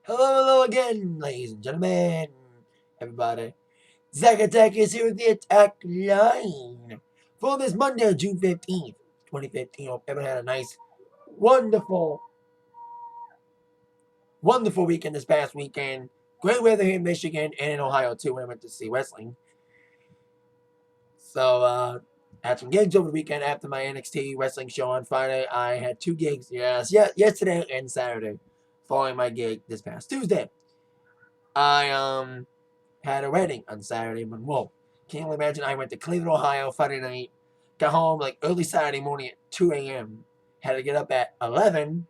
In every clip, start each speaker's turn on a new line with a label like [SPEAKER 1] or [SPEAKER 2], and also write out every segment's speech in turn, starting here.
[SPEAKER 1] Hello again, ladies and gentlemen, everybody. Zack Attack is here with the Atakline for this Monday, June 15th, 2015. Hope everyone had a nice, wonderful, wonderful weekend this past weekend. Great weather here in Michigan and in Ohio, too, when I went to see wrestling. So, I had some gigs over the weekend after my NXT wrestling show on Friday. I had two gigs, yesterday and Saturday, following my gig this past Tuesday. I had a wedding on Saturday in Monroe. Can't only imagine. I went to Cleveland, Ohio Friday night, got home like early Saturday morning at 2 a.m. Had to get up at 11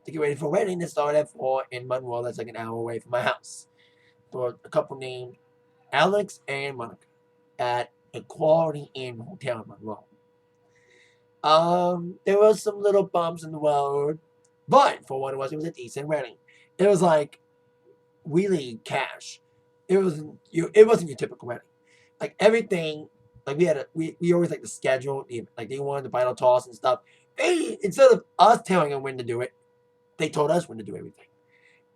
[SPEAKER 1] to get ready for a wedding that started at 4 in Monroe. That's like an hour away from my house. For a couple named Alex and Monica at a Quality Inn Hotel in Monroe. There was some little bumps in the road, but for what it was a decent wedding. It was like really cash. It wasn't your typical wedding. Like everything, like we always like the schedule. Like they wanted the bridal toss and stuff. They, instead of us telling them when to do it, they told us when to do everything.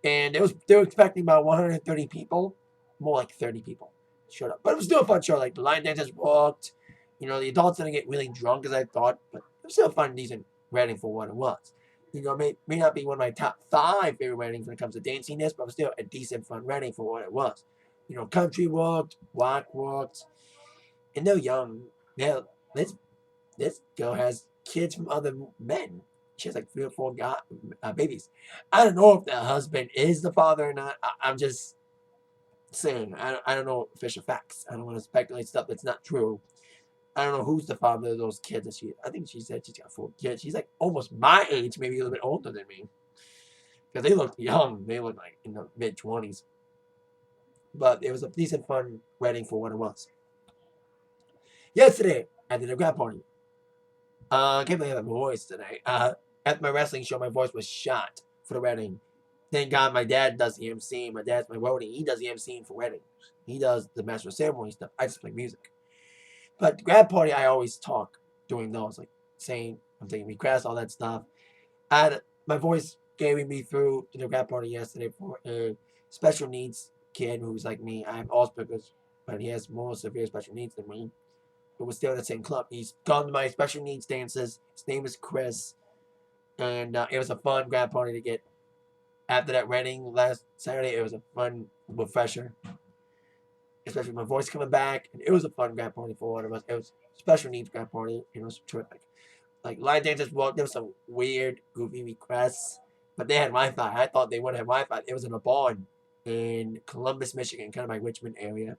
[SPEAKER 1] And they were expecting about 130 people, more like 30 people showed up. But it was still a fun show. Like the line dancers walked. The adults didn't get really drunk as I thought, but it was still a fun, decent wedding for what it was. May not be one of my top 5 favorite weddings when it comes to danciness, but it was still a decent, fun wedding for what it was. Country worked, rock worked, and they're young. This girl has kids from other men. She has like 3 or 4 babies. I don't know if the husband is the father or not. I'm just saying. I don't know official facts. I don't want to speculate stuff that's not true. I don't know who's the father of those kids. I think she said she's got 4 kids. She's like almost my age, maybe a little bit older than me. Because they look young. They look like in the mid-20s. But it was a decent, fun wedding for what it was. Yesterday, I did a grad party. I can't believe I have a voice today. At my wrestling show, my voice was shot for the wedding. Thank God my dad does the MC. My dad's my roadie. He does the MCing for weddings. He does the master of ceremony stuff. I just play music. But the grad party, I always talk during those, like saying I'm taking requests, all that stuff. My voice carried me through to the grad party yesterday for a special needs kid who's like me. I have Asperger's, but he has more severe special needs than me. But we're still in the same club. He's gone to my special needs dances. His name is Chris. And it was a fun grad party to get after that wedding last Saturday. It was a fun refresher. Especially my voice coming back. And it was a fun grad party for one of us. It was a special needs grad party. It was terrific. Like line dancers walked. There was some weird, goofy requests. But they had Wi-Fi. I thought they wouldn't have Wi-Fi. It was in a barn in Columbus, Michigan, kind of my Richmond area.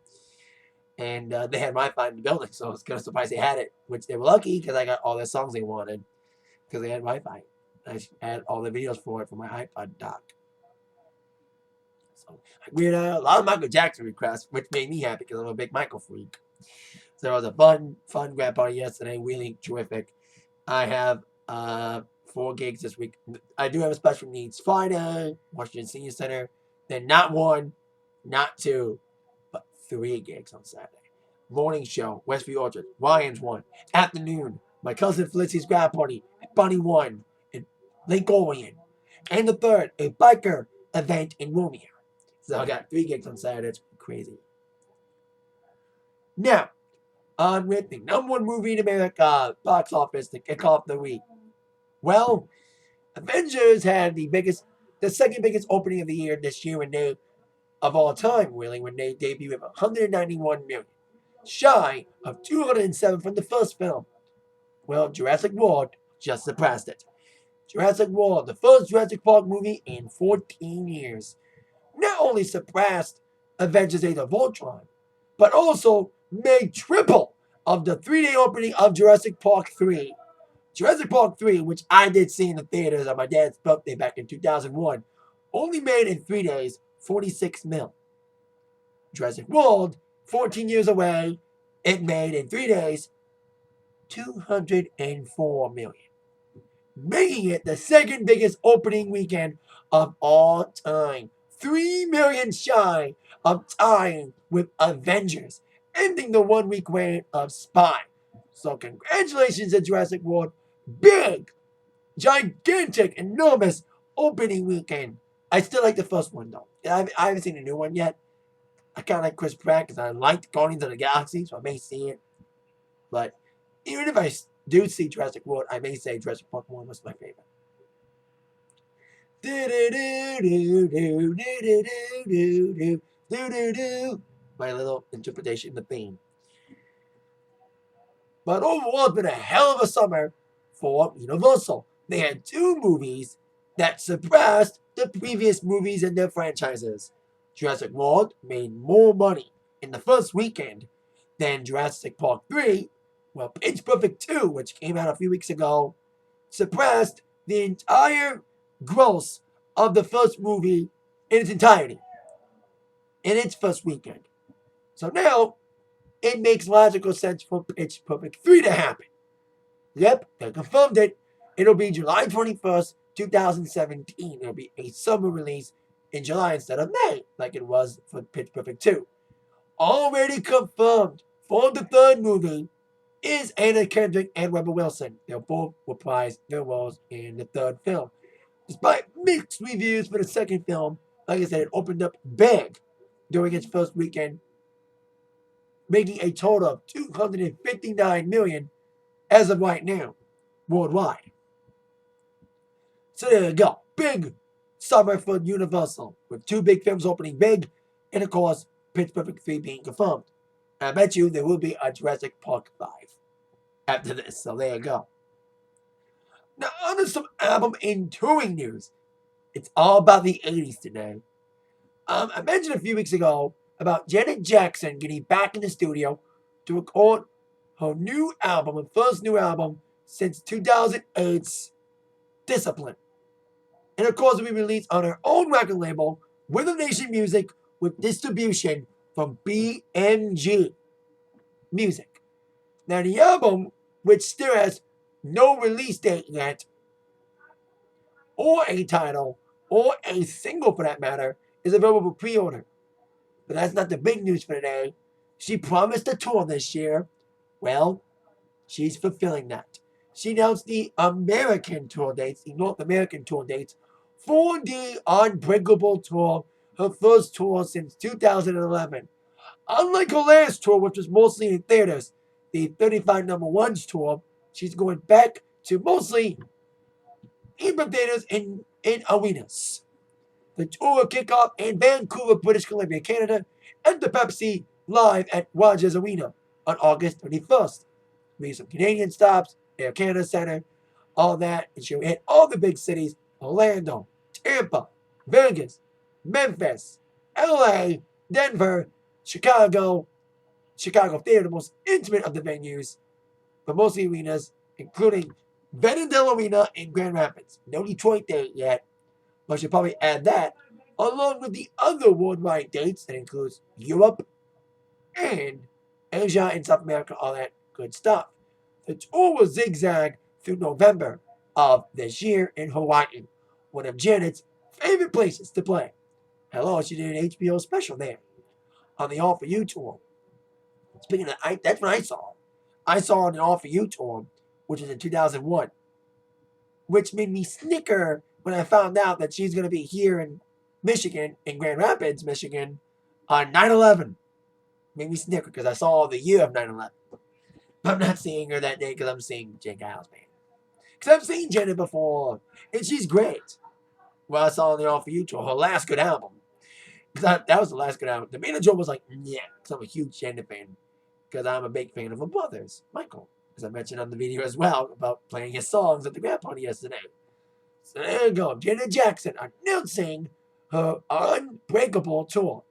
[SPEAKER 1] And they had Wi-Fi in the building, so I was kind of surprised they had it, which they were lucky because I got all the songs they wanted because they had Wi-Fi. I had all the videos for it for my iPod dock. So we had a lot of Michael Jackson requests, which made me happy because I'm a big Michael freak. So it was a fun grad party yesterday, really terrific. I have 4 gigs this week. I do have a special needs Friday, Washington Senior Center. Then not 1, not 2, but 3 gigs on Saturday. Morning show, Westview Orchard, Ryan's 1. Afternoon, my cousin Felicity's grad party at Bunny 1 in Lake Orion. And the 3rd, a biker event in Romeo. So I got 3 gigs on Saturday. It's crazy. Now, on with the #1 movie in America box office to kick off the week. Well, Avengers had the second biggest opening of the year this year of all time, really, when they debuted with 191 million. Shy of 207 from the first film. Well, Jurassic World just surpassed it. Jurassic World, the first Jurassic Park movie in 14 years, not only surpassed Avengers Age of Ultron, but also made triple of the 3-day opening of Jurassic Park 3. Jurassic Park 3, which I did see in the theaters on my dad's birthday back in 2001, only made in 3 days 46 mil. Jurassic World, 14 years away, it made in 3 days 204 million, making it the second biggest opening weekend of all time. 3 million shy of tying with Avengers, ending the 1-week reign of Spy. So congratulations to Jurassic World. Big, gigantic, enormous opening weekend I still like the first one though. I haven't seen the new one yet. I kind of like Chris Pratt because I liked Guardians of the Galaxy, so I may see it. But even if I do see Jurassic World, I may say Jurassic Park 1 was my favorite. My little interpretation of the theme. But overall, it's been a hell of a summer for Universal. They had 2 movies that surpassed the previous movies in their franchises. Jurassic World made more money in the first weekend than Jurassic Park 3. Well, Pitch Perfect 2, which came out a few weeks ago, surpassed the entire gross of the first movie in its entirety in its first weekend. So now it makes logical sense for Pitch Perfect 3 to happen. Yep, they confirmed it. It'll be July 21st, 2017. It'll be a summer release in July instead of May, like it was for Pitch Perfect 2. Already confirmed for the third movie is Anna Kendrick and Rebel Wilson. They'll both reprise their roles in the third film. Despite mixed reviews for the second film, like I said, it opened up big during its first weekend, making a total of $259 million as of right now, worldwide. So there you go. Big summer for Universal, with 2 big films opening big, and of course, Pitch Perfect 3 being confirmed. And I bet you there will be a Jurassic Park 5 after this, so there you go. Now, on to some album and touring news. It's all about the 80s today. I mentioned a few weeks ago about Janet Jackson getting back in the studio to record her new album, her first new album since 2008's Discipline. And of course, it will be released on her own record label, Rhythm Nation Music, with distribution from BMG Music. Now, the album, which still has no release date yet, or a title, or a single for that matter, is available for pre-order. But that's not the big news for today. She promised a tour this year. Well, she's fulfilling that. She announced the American tour dates, the North American tour dates, for the Unbreakable tour, her first tour since 2011. Unlike her last tour, which was mostly in theaters, the 35 number ones tour, she's going back to mostly in theaters in arenas. The tour will kick off in Vancouver, British Columbia, Canada, and the Pepsi Live at Rogers Arena on August 31st. Be some Canadian stops, Air Canada Center, all that, and she'll hit all the big cities: Orlando, Tampa, Vegas, Memphis, LA, Denver, Chicago Theater, the most intimate of the venues, but mostly arenas, including Vanadel Arena in Grand Rapids. No Detroit date yet, but she'll probably add that, along with the other worldwide dates that includes Europe and Asia and South America, all that good stuff. The tour will zigzag through November of this year in Hawaii, one of Janet's favorite places to play. Hello, she did an HBO special there on the All For You tour. Speaking of, that's what I saw. I saw on the All For You tour, which was in 2001, which made me snicker when I found out that she's going to be here in Michigan, in Grand Rapids, Michigan, on 9/11. Made me snicker because I saw the year of 9/11. I'm not seeing her that day because I'm seeing Jake Giles, man. Because I've seen Janet before, and she's great. Well, I saw on the All For You tour, her last good album. Because that was the last good album. The manager was like, yeah, because I'm a huge Janet fan. Because I'm a big fan of her brothers, Michael. As I mentioned on the video as well, about playing his songs at the grad party yesterday. So there you go. Janet Jackson announcing her Unbreakable tour.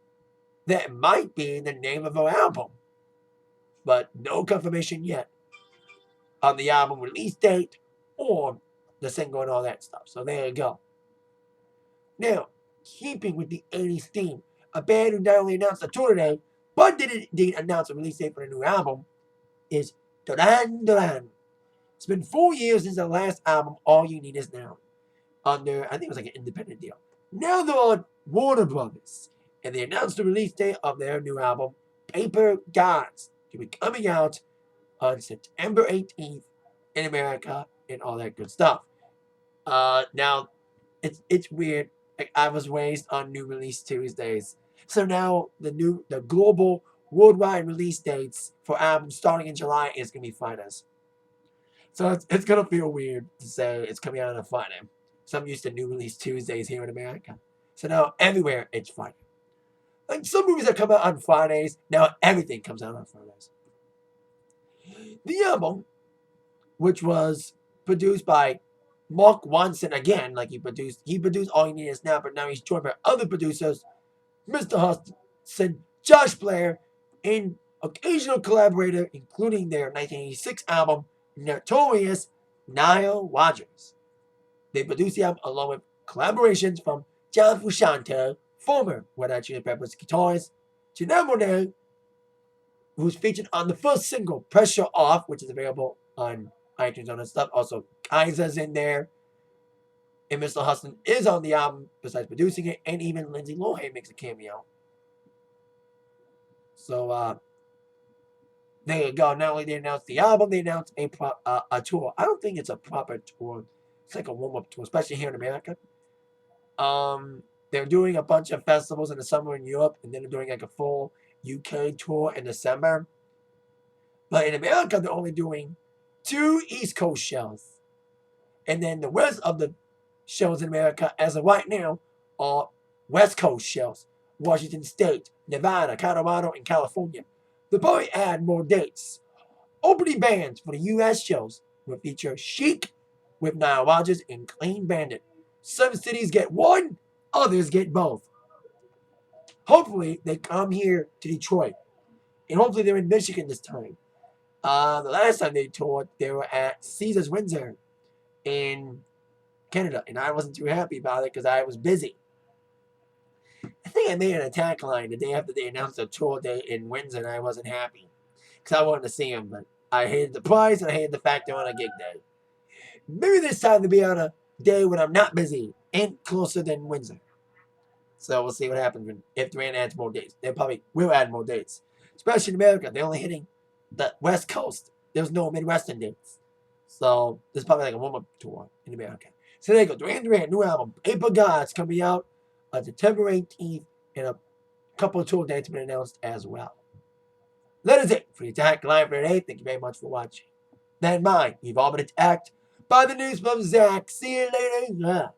[SPEAKER 1] That might be the name of her album. But no confirmation yet on the album release date or the single and all that stuff. So there you go. Now, keeping with the 80s theme, a band who not only announced a tour today, but did indeed announce a release date for the new album, is Duran Duran. It's been 4 years since their last album, All You Need Is Now, under, I think it was like an independent deal. Now they're on Warner Brothers, and they announced the release date of their new album, Paper Gods, to be coming out on September 18th in America and all that good stuff. Now, it's weird. Like, I was raised on new release Tuesdays. So now the global worldwide release dates for albums starting in July is gonna be Fridays. So it's gonna feel weird to say it's coming out on a Friday. So I'm used to new release Tuesdays here in America. So now everywhere it's Friday. Like some movies that come out on Fridays, now everything comes out on Fridays. The album, which was produced by Mark Ronson again, like he produced All You Need Is Now, but now he's joined by other producers, Mr. Hudson, Josh Blair, and occasional collaborator, including their 1986 album Notorious, Nile Rodgers. They produced the album along with collaborations from John Frusciante, former Red Hot Chili Peppers guitarist, Janelle Monáe, who's featured on the first single, Pressure Off, which is available on iTunes and stuff. Also, Kaiser's in there. And Mr. Hudson is on the album, besides producing it, and even Lindsay Lohan makes a cameo. So, there you go. Not only they announced the album, they announced a tour. I don't think it's a proper tour. It's like a warm-up tour, especially here in America. They're doing a bunch of festivals in the summer in Europe, and then they're doing like a full UK tour in December. But in America, they're only doing 2 East Coast shows. And then the rest of the shows in America, as of right now, are West Coast shows. Washington State, Nevada, Colorado, and California. They'll probably add more dates. Opening bands for the US shows will feature Chic with Nile Rodgers and Clean Bandit. Some cities get one, others get both. Hopefully, they come here to Detroit. And hopefully, they're in Michigan this time. The last time they toured, they were at Caesars Windsor in Canada. And I wasn't too happy about it because I was busy. I think I made an Atakline the day after they announced the tour date in Windsor, and I wasn't happy. Because I wanted to see them, but I hated the price and I hated the fact they're on a gig day. Maybe this time they'll be on a day when I'm not busy and closer than Windsor. So we'll see what happens if Duran adds more dates. They probably will add more dates. Especially in America. They're only hitting the West Coast. There's no Midwestern dates. So this is probably like a warm-up tour in America. So there you go. Duran Duran, new album, Paper Gods, coming out on September 18th. And a couple of tour dates have been announced as well. That is it for the Atakline for today. Thank you very much for watching. That in mind, you've all been attacked by the news from Zach. See you later.